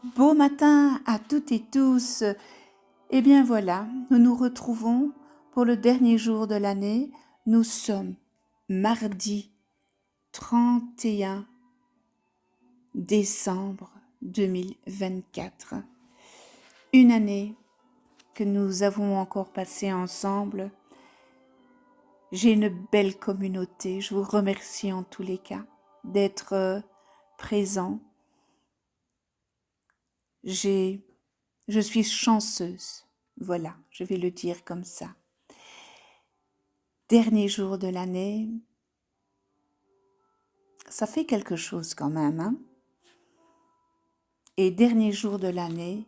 Beau matin à toutes et tous. Eh bien voilà, nous nous retrouvons pour le dernier jour de l'année. Nous sommes mardi 31 décembre 2024. Une année que nous avons encore passée ensemble. J'ai une belle communauté. Je vous remercie en tous les cas d'être présents. Je suis chanceuse. Voilà, je vais le dire comme ça. Dernier jour de l'année, ça fait quelque chose quand même, hein? Et dernier jour de l'année,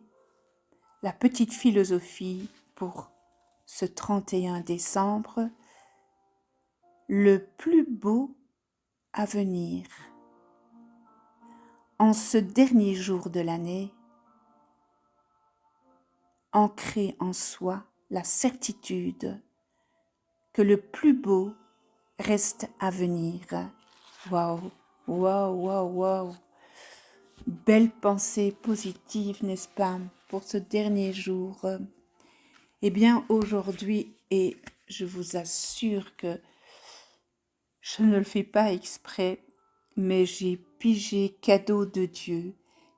la petite philosophie pour ce 31 décembre, le plus beau à venir. En ce dernier jour de l'année, ancrer en soi la certitude que le plus beau reste à venir. Waouh, waouh, waouh, waouh. Belle pensée positive, n'est-ce pas, pour ce dernier jour. Eh bien, aujourd'hui, et je vous assure que je ne le fais pas exprès, mais j'ai pigé cadeau de Dieu.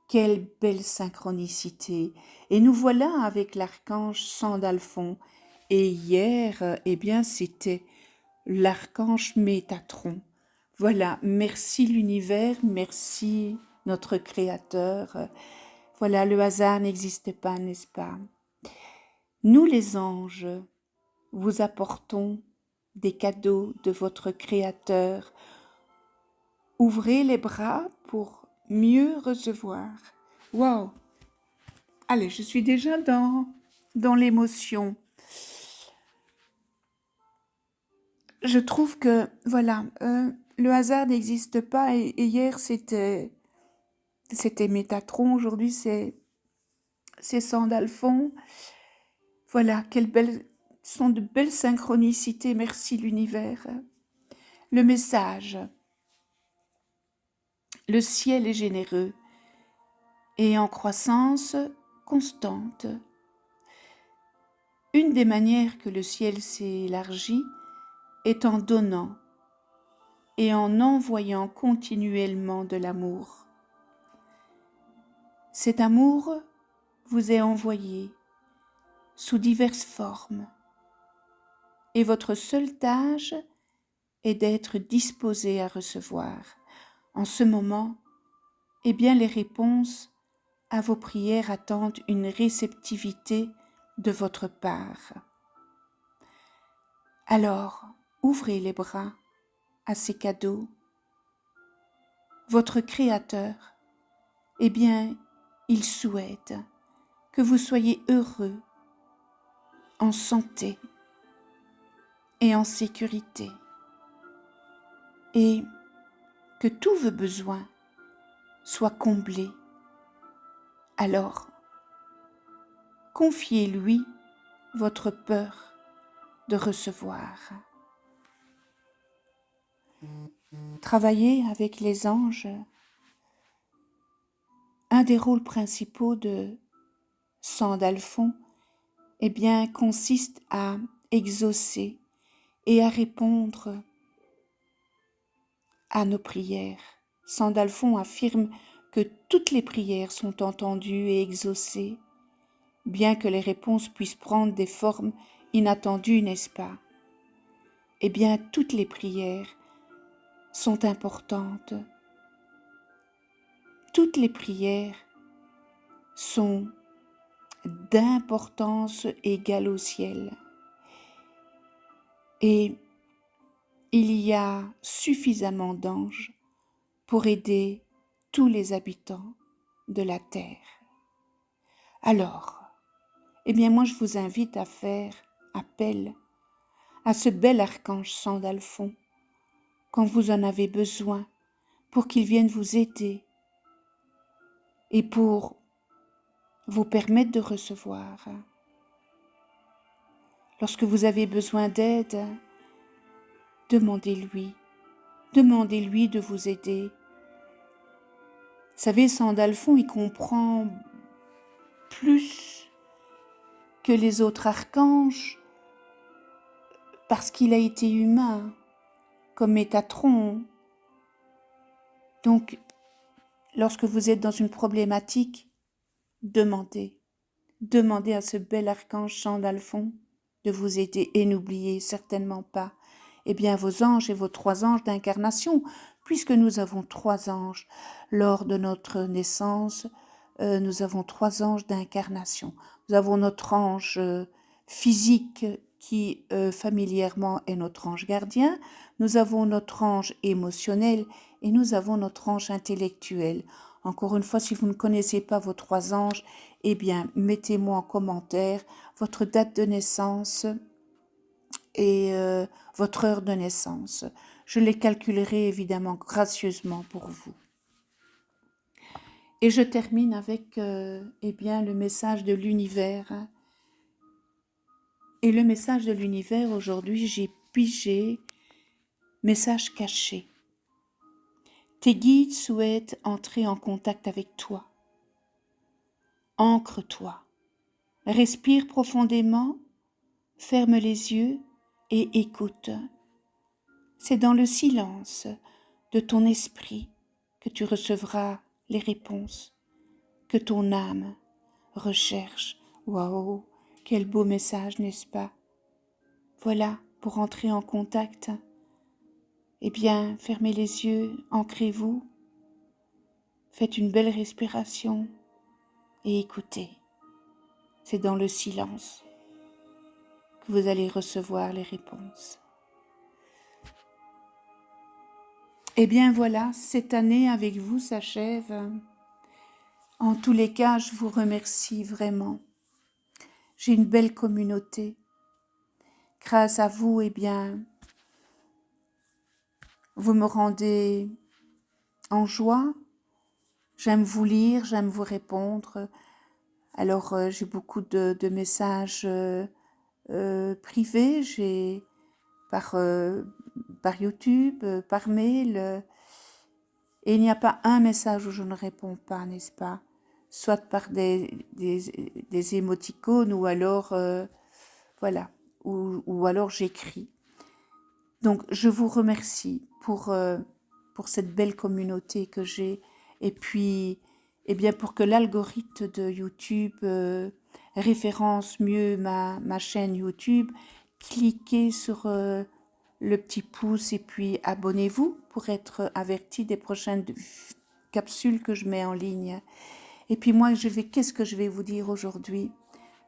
Quelle belle synchronicité. Et nous voilà avec l'archange Sandalphon. Et hier, eh bien, c'était l'archange Métatron. Voilà, merci l'univers, merci notre Créateur. Voilà, le hasard n'existe pas, n'est-ce pas? Nous les anges, vous apportons des cadeaux de votre Créateur. Ouvrez les bras pour mieux recevoir. Waouh! Allez, je suis déjà dans l'émotion. Je trouve que, voilà, le hasard n'existe pas et hier c'était Métatron, aujourd'hui c'est Sandalphon. Voilà, sont de belles synchronicités, merci l'univers. Le message, le ciel est généreux et en croissance constante. Une des manières que le ciel s'élargit est en donnant et en envoyant continuellement de l'amour. Cet amour vous est envoyé sous diverses formes et votre seule tâche est d'être disposé à recevoir. En ce moment, eh bien les réponses à vos prières attendent une réceptivité de votre part. Alors, ouvrez les bras à ces cadeaux. Votre Créateur, eh bien, il souhaite que vous soyez heureux, en santé et en sécurité, et que tous vos besoins soient comblés. Alors, confiez-lui votre peur de recevoir. Travaillez avec les anges. Un des rôles principaux de Sandalphon, eh bien, consiste à exaucer et à répondre à nos prières. Sandalphon affirme que toutes les prières sont entendues et exaucées, bien que les réponses puissent prendre des formes inattendues, n'est-ce pas? Eh bien, toutes les prières sont importantes. Toutes les prières sont d'importance égale au ciel. Et il y a suffisamment d'anges pour aider tous les habitants de la terre. Alors, eh bien moi je vous invite à faire appel à ce bel archange Sandalphon quand vous en avez besoin pour qu'il vienne vous aider et pour vous permettre de recevoir. Lorsque vous avez besoin d'aide, demandez-lui de vous aider. savez, Sandalphon, il comprend plus que les autres archanges parce qu'il a été humain, comme Métatron. Donc, lorsque vous êtes dans une problématique, demandez. Demandez à ce bel archange Sandalphon de vous aider et n'oubliez certainement pas vos anges et vos 3 anges d'incarnation, puisque nous avons 3 anges lors de notre naissance, nous avons 3 anges d'incarnation. Nous avons notre ange physique qui familièrement est notre ange gardien, nous avons notre ange émotionnel et nous avons notre ange intellectuel. Encore une fois, si vous ne connaissez pas vos 3 anges, mettez-moi en commentaire votre date de naissance et votre heure de naissance. Je les calculerai évidemment gracieusement pour vous. Et je termine avec le message de l'univers. Et le message de l'univers aujourd'hui, j'ai pigé message caché. Tes guides souhaitent entrer en contact avec toi. Ancre-toi. Respire profondément, ferme les yeux et écoute. C'est dans le silence de ton esprit que tu recevras les réponses que ton âme recherche. Waouh, quel beau message, n'est-ce pas? Voilà, pour entrer en contact, fermez les yeux, ancrez-vous, faites une belle respiration et écoutez. C'est dans le silence que vous allez recevoir les réponses. Voilà, cette année avec vous s'achève. En tous les cas, je vous remercie vraiment. J'ai une belle communauté. Grâce à vous, vous me rendez en joie. J'aime vous lire, j'aime vous répondre. Alors, j'ai beaucoup de messages privés. J'ai par YouTube, par mail. Et il n'y a pas un message où je ne réponds pas, n'est-ce pas? Soit par des émoticônes ou alors, ou alors j'écris. Donc, je vous remercie pour cette belle communauté que j'ai. Et puis, pour que l'algorithme de YouTube référence mieux ma chaîne YouTube, cliquez sur le petit pouce et puis abonnez-vous pour être averti des prochaines capsules que je mets en ligne. Et puis moi, qu'est-ce que je vais vous dire aujourd'hui?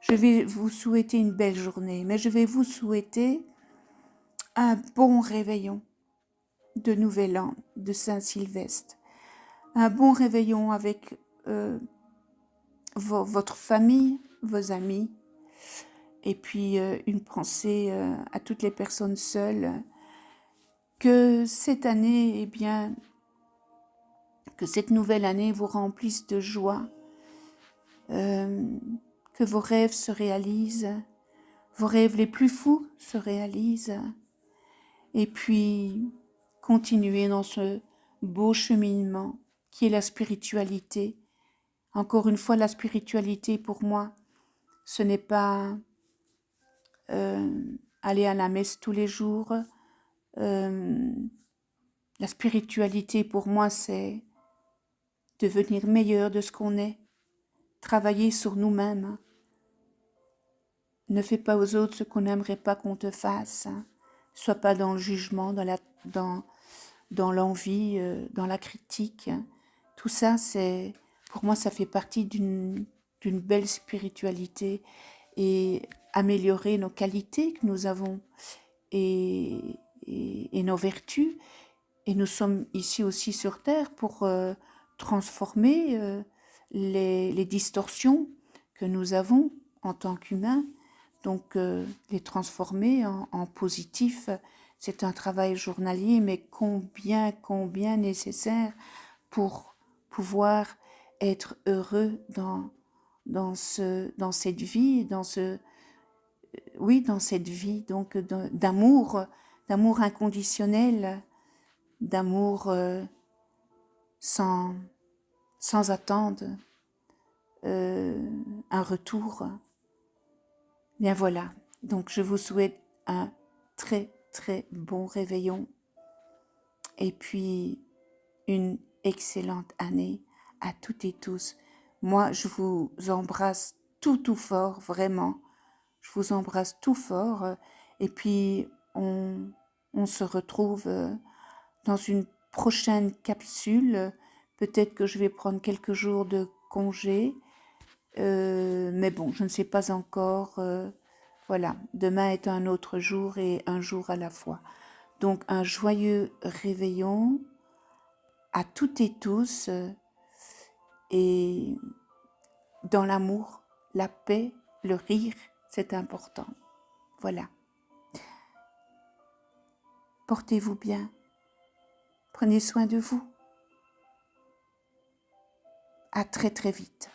Je vais vous souhaiter une belle journée, mais je vais vous souhaiter un bon réveillon de Nouvel An, de Saint-Sylvestre. Un bon réveillon avec votre famille, vos amis. Et puis une pensée à toutes les personnes seules. Que cette année, que cette nouvelle année vous remplisse de joie. Que vos rêves se réalisent. Vos rêves les plus fous se réalisent. Et puis, continuez dans ce beau cheminement qui est la spiritualité. Encore une fois, la spiritualité pour moi, ce n'est pas aller à la messe tous les jours. La spiritualité pour moi, c'est devenir meilleur de ce qu'on est, travailler sur nous-mêmes. Ne fais pas aux autres ce qu'on n'aimerait pas qu'on te fasse. Sois pas dans le jugement, dans l'envie, dans la critique. Tout ça, pour moi, ça fait partie d'une belle spiritualité et améliorer nos qualités que nous avons et nos vertus. Et nous sommes ici aussi sur Terre pour transformer les distorsions que nous avons en tant qu'humains. Donc, les transformer en positif, c'est un travail journalier, mais combien nécessaire pour pouvoir être heureux dans cette vie, dans cette vie donc d'amour inconditionnel, d'amour sans sans attendre un retour. Bien voilà, donc je vous souhaite un très très bon réveillon et puis une excellente année à toutes et tous. Moi, je vous embrasse tout fort, vraiment. Je vous embrasse tout fort et puis on se retrouve dans une prochaine capsule. Peut-être que je vais prendre quelques jours de congé, mais bon, je ne sais pas encore. Voilà, demain est un autre jour et un jour à la fois. Donc un joyeux réveillon à toutes et tous et dans l'amour, la paix, le rire, c'est important. Voilà. Portez-vous bien. Prenez soin de vous. À très très vite.